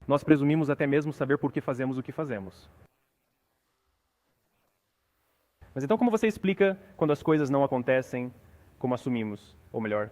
Nós presumimos até mesmo saber por que fazemos o que fazemos. Mas então como você explica quando as coisas não acontecem como assumimos? Ou melhor,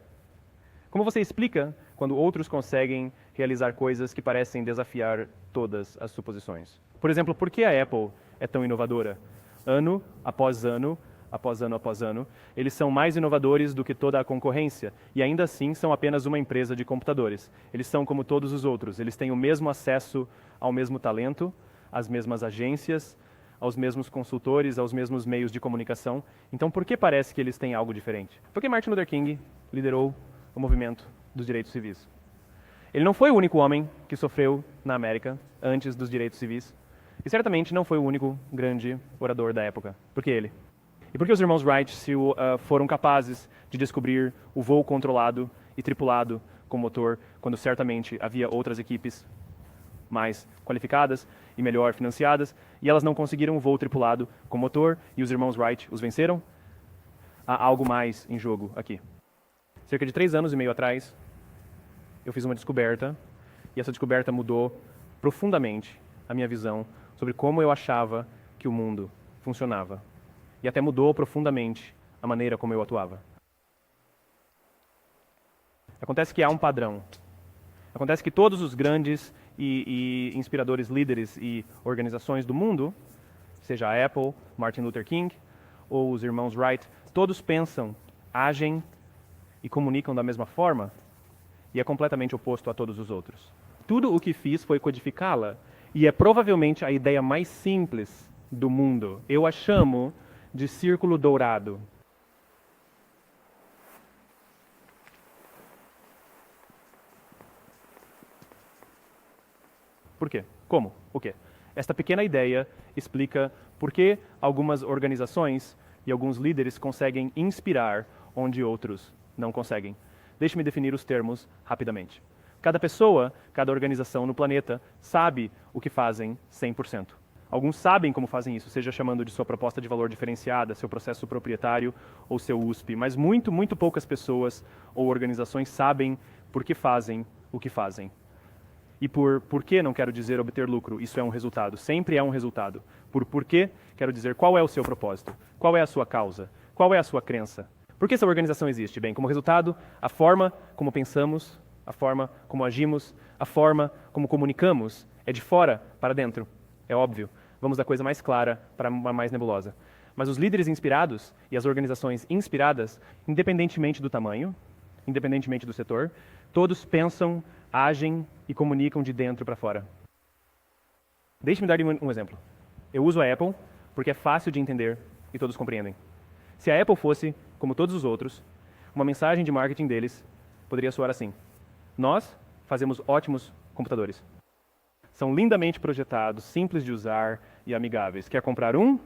como você explica quando outros conseguem realizar coisas que parecem desafiar todas as suposições? Por exemplo, por que a Apple é tão inovadora? Ano após ano, após ano após ano, eles são mais inovadores do que toda a concorrência e ainda assim são apenas uma empresa de computadores. Eles são como todos os outros, eles têm o mesmo acesso ao mesmo talento, às mesmas agências, aos mesmos consultores, aos mesmos meios de comunicação. Então por que parece que eles têm algo diferente? Por que Martin Luther King liderou o movimento dos direitos civis? Ele não foi o único homem que sofreu na América antes dos direitos civis e certamente não foi o único grande orador da época. Por que ele? E por que os irmãos Wright foram capazes de descobrir o voo controlado e tripulado com motor, quando certamente havia outras equipes mais qualificadas e melhor financiadas, e elas não conseguiram um voo tripulado com motor, e os irmãos Wright os venceram? Há algo mais em jogo aqui. Cerca de 3 anos e meio atrás, eu fiz uma descoberta, e essa descoberta mudou profundamente a minha visão sobre como eu achava que o mundo funcionava. E até mudou profundamente a maneira como eu atuava. Acontece que há um padrão. Acontece que todos os grandes e inspiradores líderes e organizações do mundo, seja a Apple, Martin Luther King ou os irmãos Wright, todos pensam, agem e comunicam da mesma forma e é completamente oposto a todos os outros. Tudo o que fiz foi codificá-la e é provavelmente a ideia mais simples do mundo. Eu a chamo de círculo dourado. Por quê? Como? O quê? Esta pequena ideia explica por que algumas organizações e alguns líderes conseguem inspirar onde outros não conseguem. Deixe-me definir os termos rapidamente. Cada pessoa, cada organização no planeta sabe o que fazem 100%. Alguns sabem como fazem isso, seja chamando de sua proposta de valor diferenciada, seu processo proprietário ou seu USP, mas muito poucas pessoas ou organizações sabem por que fazem o que fazem. E por que não quero dizer obter lucro, isso é um resultado, sempre é um resultado. Por que quero dizer qual é o seu propósito, qual é a sua causa, qual é a sua crença. Por que essa organização existe? Bem, como resultado, a forma como pensamos, a forma como agimos, a forma como comunicamos é de fora para dentro. É óbvio. Vamos da coisa mais clara para uma mais nebulosa. Mas os líderes inspirados e as organizações inspiradas, independentemente do tamanho, independentemente do setor, todos pensam, agem e comunicam de dentro para fora. Deixe-me dar um exemplo. Eu uso a Apple porque é fácil de entender e todos compreendem. Se a Apple fosse, como todos os outros, uma mensagem de marketing deles poderia soar assim: nós fazemos ótimos computadores. São lindamente projetados, simples de usar e amigáveis. Quer comprar um?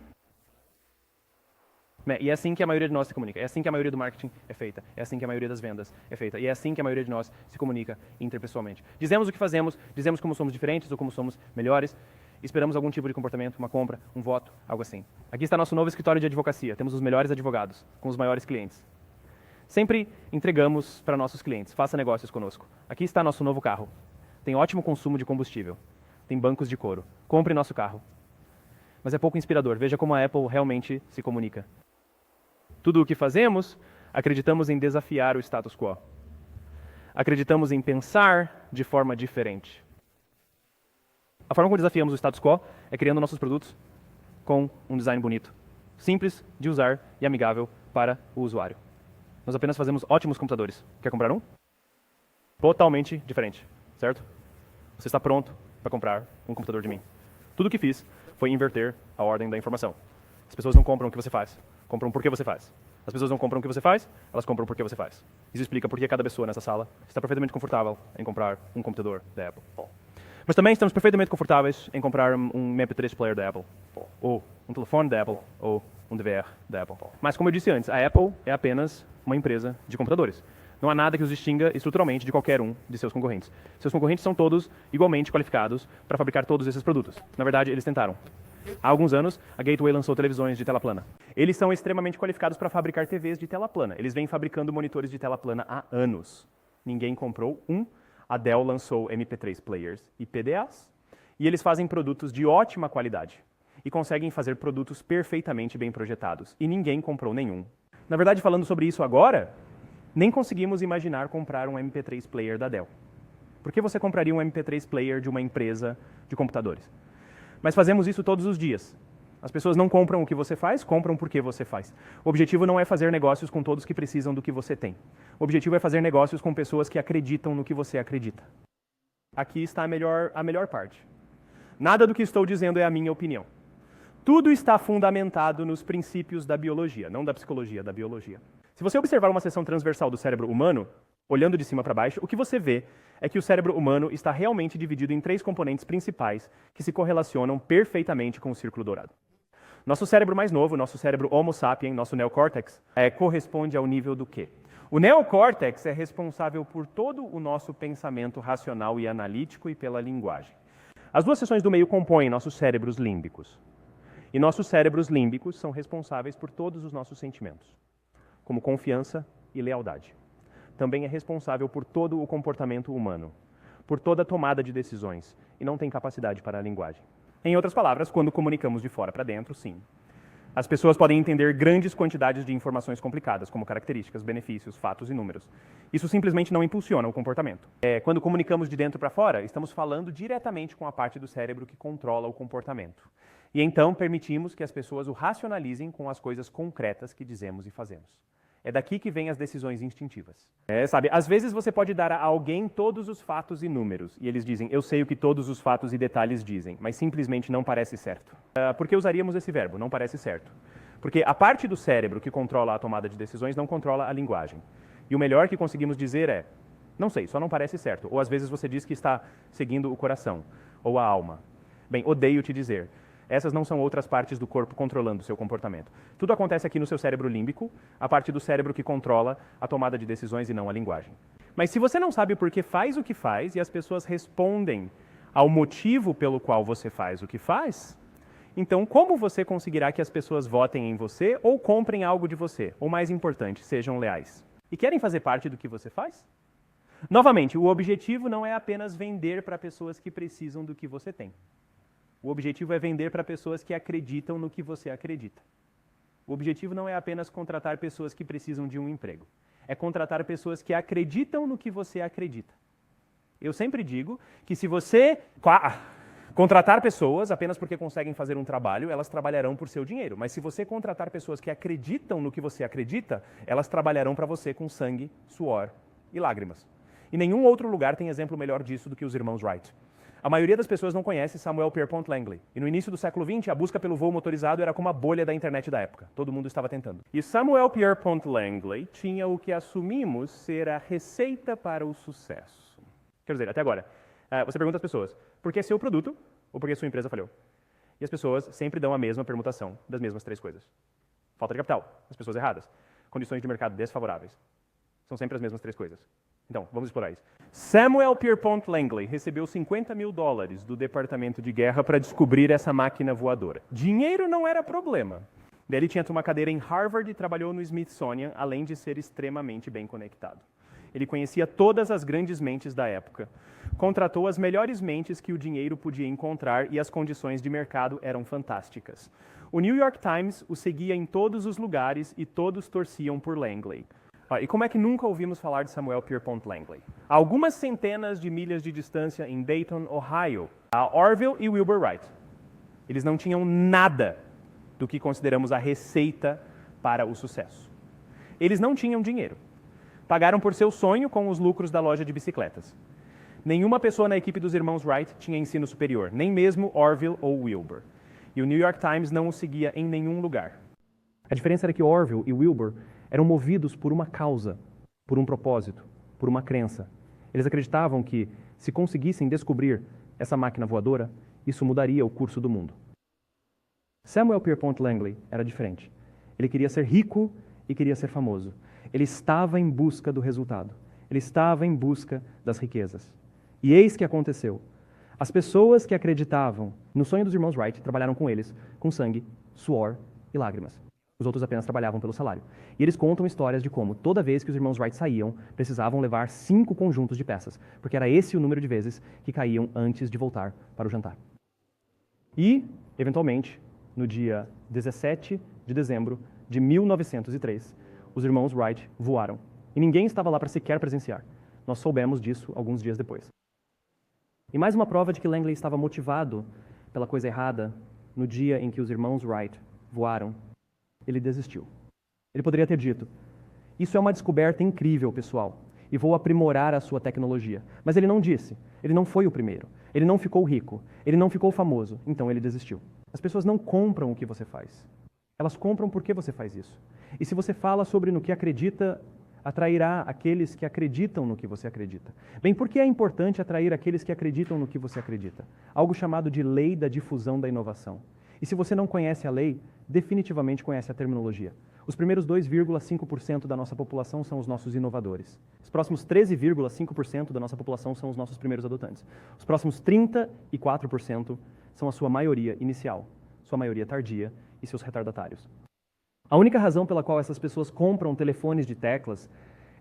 E é assim que a maioria de nós se comunica. É assim que a maioria do marketing é feita. É assim que a maioria das vendas é feita. E é assim que a maioria de nós se comunica interpessoalmente. Dizemos o que fazemos, dizemos como somos diferentes ou como somos melhores. Esperamos algum tipo de comportamento, uma compra, um voto, algo assim. Aqui está nosso novo escritório de advocacia. Temos os melhores advogados, com os maiores clientes. Sempre entregamos para nossos clientes. Faça negócios conosco. Aqui está nosso novo carro. Tem ótimo consumo de combustível. Tem bancos de couro. Compre nosso carro. Mas é pouco inspirador. Veja como a Apple realmente se comunica. Tudo o que fazemos, acreditamos em desafiar o status quo. Acreditamos em pensar de forma diferente. A forma como desafiamos o status quo é criando nossos produtos com um design bonito, simples de usar e amigável para o usuário. Nós apenas fazemos ótimos computadores. Quer comprar um? Totalmente diferente, certo? Você está pronto para comprar um computador de mim. Tudo o que fiz foi inverter a ordem da informação. As pessoas não compram o que você faz, compram por que você faz. As pessoas não compram o que você faz, elas compram por que você faz. Isso explica por que cada pessoa nessa sala está perfeitamente confortável em comprar um computador da Apple. Mas também estamos perfeitamente confortáveis em comprar um MP3 player da Apple, ou um telefone da Apple, ou um DVR da Apple. Mas como eu disse antes, a Apple é apenas uma empresa de computadores. Não há nada que os distinga estruturalmente de qualquer um de seus concorrentes. Seus concorrentes são todos igualmente qualificados para fabricar todos esses produtos. Na verdade, eles tentaram. Há alguns anos, a Gateway lançou televisões de tela plana. Eles são extremamente qualificados para fabricar TVs de tela plana. Eles vêm fabricando monitores de tela plana há anos. Ninguém comprou um A Dell lançou MP3 players e PDAs, e eles fazem produtos de ótima qualidade e conseguem fazer produtos perfeitamente bem projetados, e ninguém comprou nenhum. Na verdade, falando sobre isso agora, nem conseguimos imaginar comprar um MP3 player da Dell. Por que você compraria um MP3 player de uma empresa de computadores? Mas fazemos isso todos os dias. As pessoas não compram o que você faz, compram porque você faz. O objetivo não é fazer negócios com todos que precisam do que você tem. O objetivo é fazer negócios com pessoas que acreditam no que você acredita. Aqui está a melhor parte. Nada do que estou dizendo é a minha opinião. Tudo está fundamentado nos princípios da biologia, não da psicologia, da biologia. Se você observar uma seção transversal do cérebro humano, olhando de cima para baixo, o que você vê é que o cérebro humano está realmente dividido em 3 componentes principais que se correlacionam perfeitamente com o círculo dourado. Nosso cérebro mais novo, nosso cérebro Homo sapiens, nosso neocórtex, corresponde ao nível do quê? O neocórtex é responsável por todo o nosso pensamento racional e analítico e pela linguagem. As 2 seções do meio compõem nossos cérebros límbicos. E nossos cérebros límbicos são responsáveis por todos os nossos sentimentos, como confiança e lealdade. Também é responsável por todo o comportamento humano, por toda a tomada de decisões, e não tem capacidade para a linguagem. Em outras palavras, quando comunicamos de fora para dentro, sim. As pessoas podem entender grandes quantidades de informações complicadas, como características, benefícios, fatos e números. Isso simplesmente não impulsiona o comportamento. Quando comunicamos de dentro para fora, estamos falando diretamente com a parte do cérebro que controla o comportamento. E então permitimos que as pessoas o racionalizem com as coisas concretas que dizemos e fazemos. É daqui que vêm as decisões instintivas. Às vezes você pode dar a alguém todos os fatos e números, e eles dizem, eu sei o que todos os fatos e detalhes dizem, mas simplesmente não parece certo. Por que usaríamos esse verbo, não parece certo? Porque a parte do cérebro que controla a tomada de decisões não controla a linguagem. E o melhor que conseguimos dizer é, não sei, só não parece certo. Ou às vezes você diz que está seguindo o coração, ou a alma. Bem, odeio te dizer. Essas não são outras partes do corpo controlando o seu comportamento. Tudo acontece aqui no seu cérebro límbico, a parte do cérebro que controla a tomada de decisões e não a linguagem. Mas se você não sabe por que faz o que faz e as pessoas respondem ao motivo pelo qual você faz o que faz, então como você conseguirá que as pessoas votem em você ou comprem algo de você? Ou mais importante, sejam leais? E querem fazer parte do que você faz? Novamente, o objetivo não é apenas vender para pessoas que precisam do que você tem. O objetivo é vender para pessoas que acreditam no que você acredita. O objetivo não é apenas contratar pessoas que precisam de um emprego. É contratar pessoas que acreditam no que você acredita. Eu sempre digo que se você contratar pessoas apenas porque conseguem fazer um trabalho, elas trabalharão por seu dinheiro. Mas se você contratar pessoas que acreditam no que você acredita, elas trabalharão para você com sangue, suor e lágrimas. E nenhum outro lugar tem exemplo melhor disso do que os irmãos Wright. A maioria das pessoas não conhece Samuel Pierpont Langley. E no início do século XX, a busca pelo voo motorizado era como a bolha da internet da época. Todo mundo estava tentando. E Samuel Pierpont Langley tinha o que assumimos ser a receita para o sucesso. Quer dizer, até agora, você pergunta às pessoas, por que seu produto ou por que sua empresa falhou? E as pessoas sempre dão a mesma permutação das mesmas 3 coisas. Falta de capital, as pessoas erradas. Condições de mercado desfavoráveis. São sempre as mesmas 3 coisas. Então, vamos explorar isso. Samuel Pierpont Langley recebeu $50 mil do Departamento de Guerra para descobrir essa máquina voadora. Dinheiro não era problema. Ele tinha uma cadeira em Harvard e trabalhou no Smithsonian, além de ser extremamente bem conectado. Ele conhecia todas as grandes mentes da época. Contratou as melhores mentes que o dinheiro podia encontrar e as condições de mercado eram fantásticas. O New York Times o seguia em todos os lugares e todos torciam por Langley. E como é que nunca ouvimos falar de Samuel Pierpont Langley? A algumas centenas de milhas de distância em Dayton, Ohio, a Orville e Wilbur Wright. Eles não tinham nada do que consideramos a receita para o sucesso. Eles não tinham dinheiro. Pagaram por seu sonho com os lucros da loja de bicicletas. Nenhuma pessoa na equipe dos irmãos Wright tinha ensino superior, nem mesmo Orville ou Wilbur. E o New York Times não o seguia em nenhum lugar. A diferença era que Orville e Wilbur eram movidos por uma causa, por um propósito, por uma crença. Eles acreditavam que, se conseguissem descobrir essa máquina voadora, isso mudaria o curso do mundo. Samuel Pierpont Langley era diferente. Ele queria ser rico e queria ser famoso. Ele estava em busca do resultado. Ele estava em busca das riquezas. E eis que aconteceu. As pessoas que acreditavam no sonho dos irmãos Wright trabalharam com eles, com sangue, suor e lágrimas. Os outros apenas trabalhavam pelo salário. E eles contam histórias de como, toda vez que os irmãos Wright saíam, precisavam levar 5 conjuntos de peças, porque era esse o número de vezes que caíam antes de voltar para o jantar. E, eventualmente, no dia 17 de dezembro de 1903, os irmãos Wright voaram. E ninguém estava lá para sequer presenciar. Nós soubemos disso alguns dias depois. E mais uma prova de que Langley estava motivado pela coisa errada no dia em que os irmãos Wright voaram. Ele desistiu. Ele poderia ter dito: isso é uma descoberta incrível, pessoal, e vou aprimorar a sua tecnologia. Mas ele não disse. Ele não foi o primeiro. Ele não ficou rico. Ele não ficou famoso. Então ele desistiu. As pessoas não compram o que você faz. Elas compram porque você faz isso. E se você fala sobre no que acredita, atrairá aqueles que acreditam no que você acredita. Bem, por que é importante atrair aqueles que acreditam no que você acredita? Algo chamado de lei da difusão da inovação. E se você não conhece a lei, definitivamente conhece a terminologia. Os primeiros 2,5% da nossa população são os nossos inovadores. Os próximos 13,5% da nossa população são os nossos primeiros adotantes. Os próximos 34% são a sua maioria inicial, sua maioria tardia e seus retardatários. A única razão pela qual essas pessoas compram telefones de teclas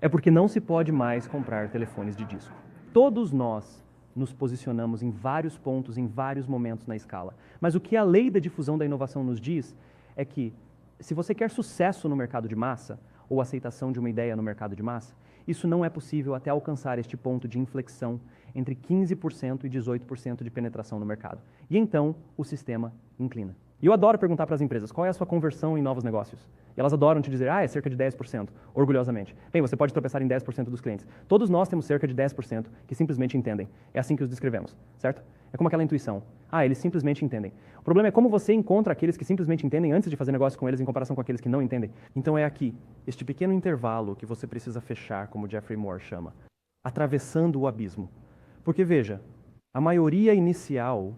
é porque não se pode mais comprar telefones de disco. Todos nós nos posicionamos em vários pontos, em vários momentos na escala. Mas o que a lei da difusão da inovação nos diz é que, se você quer sucesso no mercado de massa, ou aceitação de uma ideia no mercado de massa, isso não é possível até alcançar este ponto de inflexão entre 15% e 18% de penetração no mercado. E então, o sistema inclina. E eu adoro perguntar para as empresas, qual é a sua conversão em novos negócios? E elas adoram te dizer, é cerca de 10%, orgulhosamente. Bem, você pode tropeçar em 10% dos clientes. Todos nós temos cerca de 10% que simplesmente entendem. É assim que os descrevemos, certo? É como aquela intuição. Eles simplesmente entendem. O problema é como você encontra aqueles que simplesmente entendem antes de fazer negócio com eles em comparação com aqueles que não entendem. Então é aqui, este pequeno intervalo que você precisa fechar, como Jeffrey Moore chama, atravessando o abismo. Porque veja, a maioria inicial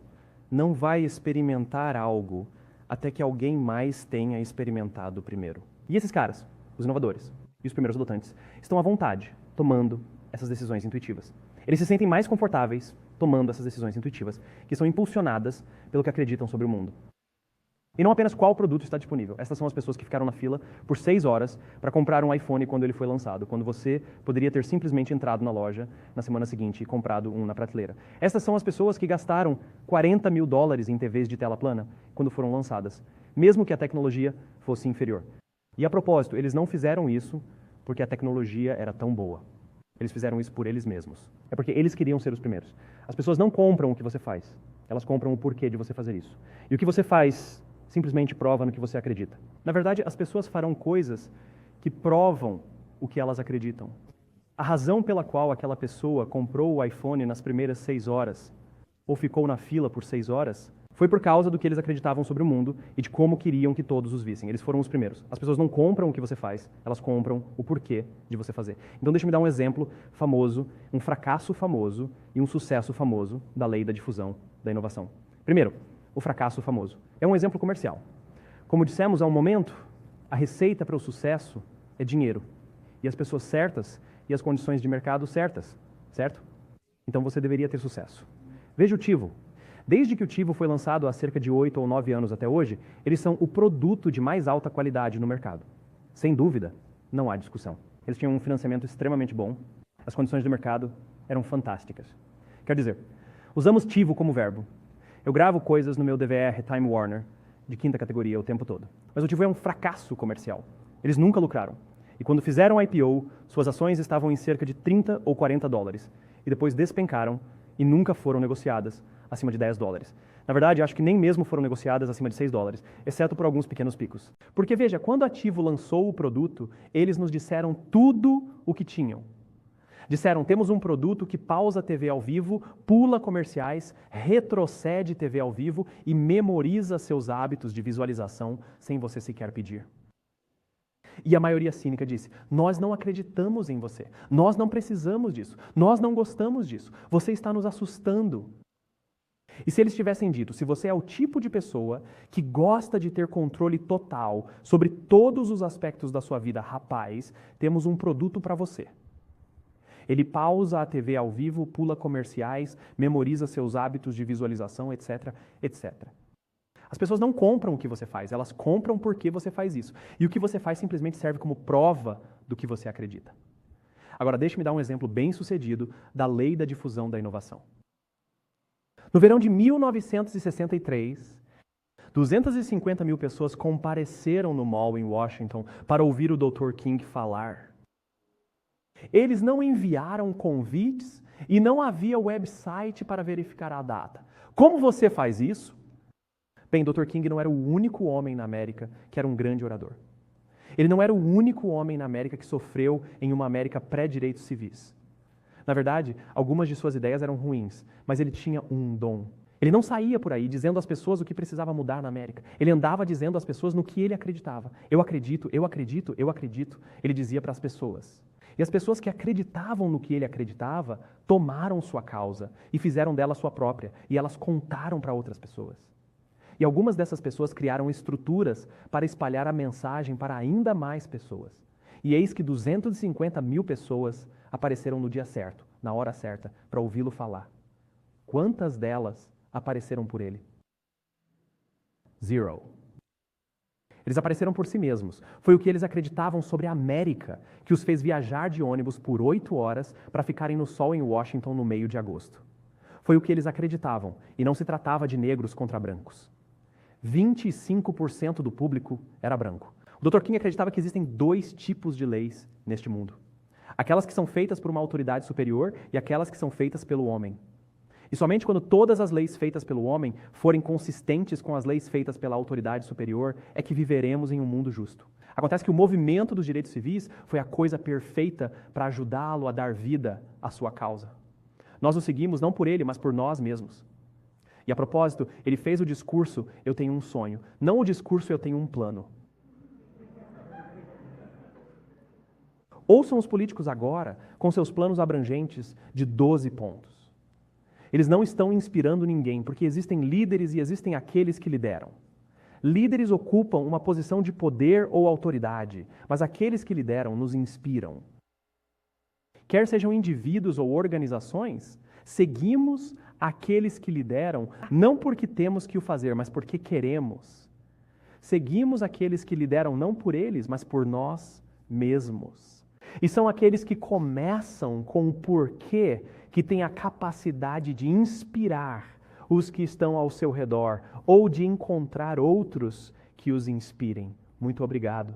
não vai experimentar algo até que alguém mais tenha experimentado primeiro. E esses caras, os inovadores e os primeiros adotantes, estão à vontade tomando essas decisões intuitivas. Eles se sentem mais confortáveis tomando essas decisões intuitivas, que são impulsionadas pelo que acreditam sobre o mundo. E não apenas qual produto está disponível. Essas são as pessoas que ficaram na fila por 6 horas para comprar um iPhone quando ele foi lançado, quando você poderia ter simplesmente entrado na loja na semana seguinte e comprado um na prateleira. Essas são as pessoas que gastaram $40 mil em TVs de tela plana quando foram lançadas, mesmo que a tecnologia fosse inferior. E a propósito, eles não fizeram isso porque a tecnologia era tão boa. Eles fizeram isso por eles mesmos. É porque eles queriam ser os primeiros. As pessoas não compram o que você faz. Elas compram o porquê de você fazer isso. E o que você faz simplesmente prova no que você acredita. Na verdade, as pessoas farão coisas que provam o que elas acreditam. A razão pela qual aquela pessoa comprou o iPhone nas primeiras 6 horas, ou ficou na fila por 6 horas, foi por causa do que eles acreditavam sobre o mundo e de como queriam que todos os vissem. Eles foram os primeiros. As pessoas não compram o que você faz, elas compram o porquê de você fazer. Então deixa eu me dar um exemplo famoso, um fracasso famoso e um sucesso famoso da lei da difusão da inovação. Primeiro, o fracasso famoso. É um exemplo comercial. Como dissemos há um momento, a receita para o sucesso é dinheiro. E as pessoas certas e as condições de mercado certas, certo? Então você deveria ter sucesso. Veja o Tivo. Desde que o Tivo foi lançado há cerca de 8 ou 9 anos até hoje, eles são o produto de mais alta qualidade no mercado. Sem dúvida, não há discussão. Eles tinham um financiamento extremamente bom, as condições do mercado eram fantásticas. Quer dizer, usamos Tivo como verbo. Eu gravo coisas no meu DVR Time Warner, de 5ª categoria, o tempo todo. Mas o Tivo é um fracasso comercial. Eles nunca lucraram. E quando fizeram IPO, suas ações estavam em cerca de $30 ou $40. E depois despencaram e nunca foram negociadas acima de $10. Na verdade, acho que nem mesmo foram negociadas acima de $6, exceto por alguns pequenos picos. Porque veja, quando a Tivo lançou o produto, eles nos disseram tudo o que tinham. Disseram, temos um produto que pausa TV ao vivo, pula comerciais, retrocede TV ao vivo e memoriza seus hábitos de visualização sem você sequer pedir. E a maioria cínica disse, nós não acreditamos em você, nós não precisamos disso, nós não gostamos disso, você está nos assustando. E se eles tivessem dito, se você é o tipo de pessoa que gosta de ter controle total sobre todos os aspectos da sua vida, rapaz, temos um produto para você. Ele pausa a TV ao vivo, pula comerciais, memoriza seus hábitos de visualização, etc, etc. As pessoas não compram o que você faz, elas compram porque você faz isso. E o que você faz simplesmente serve como prova do que você acredita. Agora, deixe-me dar um exemplo bem sucedido da lei da difusão da inovação. No verão de 1963, 250 mil pessoas compareceram no mall em Washington para ouvir o Dr. King falar. Eles não enviaram convites e não havia website para verificar a data. Como você faz isso? Bem, Dr. King não era o único homem na América que era um grande orador. Ele não era o único homem na América que sofreu em uma América pré-direitos civis. Na verdade, algumas de suas ideias eram ruins, mas ele tinha um dom. Ele não saía por aí dizendo às pessoas o que precisava mudar na América. Ele andava dizendo às pessoas no que ele acreditava. Eu acredito, eu acredito, eu acredito. Ele dizia para as pessoas. E as pessoas que acreditavam no que ele acreditava tomaram sua causa e fizeram dela sua própria. E elas contaram para outras pessoas. E algumas dessas pessoas criaram estruturas para espalhar a mensagem para ainda mais pessoas. E eis que 250 mil pessoas apareceram no dia certo, na hora certa, para ouvi-lo falar. Quantas delas apareceram por ele? Zero. Eles apareceram por si mesmos. Foi o que eles acreditavam sobre a América que os fez viajar de ônibus por 8 horas para ficarem no sol em Washington no meio de agosto. Foi o que eles acreditavam, e não se tratava de negros contra brancos. 25% do público era branco. O Dr. King acreditava que existem 2 tipos de leis neste mundo. Aquelas que são feitas por uma autoridade superior e aquelas que são feitas pelo homem. E somente quando todas as leis feitas pelo homem forem consistentes com as leis feitas pela autoridade superior é que viveremos em um mundo justo. Acontece que o movimento dos direitos civis foi a coisa perfeita para ajudá-lo a dar vida à sua causa. Nós o seguimos não por ele, mas por nós mesmos. E a propósito, ele fez o discurso "Eu tenho um sonho", não o discurso "Eu tenho um plano". Ouçam os políticos agora com seus planos abrangentes de 12 pontos. Eles não estão inspirando ninguém, porque existem líderes e existem aqueles que lideram. Líderes ocupam uma posição de poder ou autoridade, mas aqueles que lideram nos inspiram. Quer sejam indivíduos ou organizações, seguimos aqueles que lideram não porque temos que o fazer, mas porque queremos. Seguimos aqueles que lideram não por eles, mas por nós mesmos. E são aqueles que começam com o porquê, que têm a capacidade de inspirar os que estão ao seu redor ou de encontrar outros que os inspirem. Muito obrigado.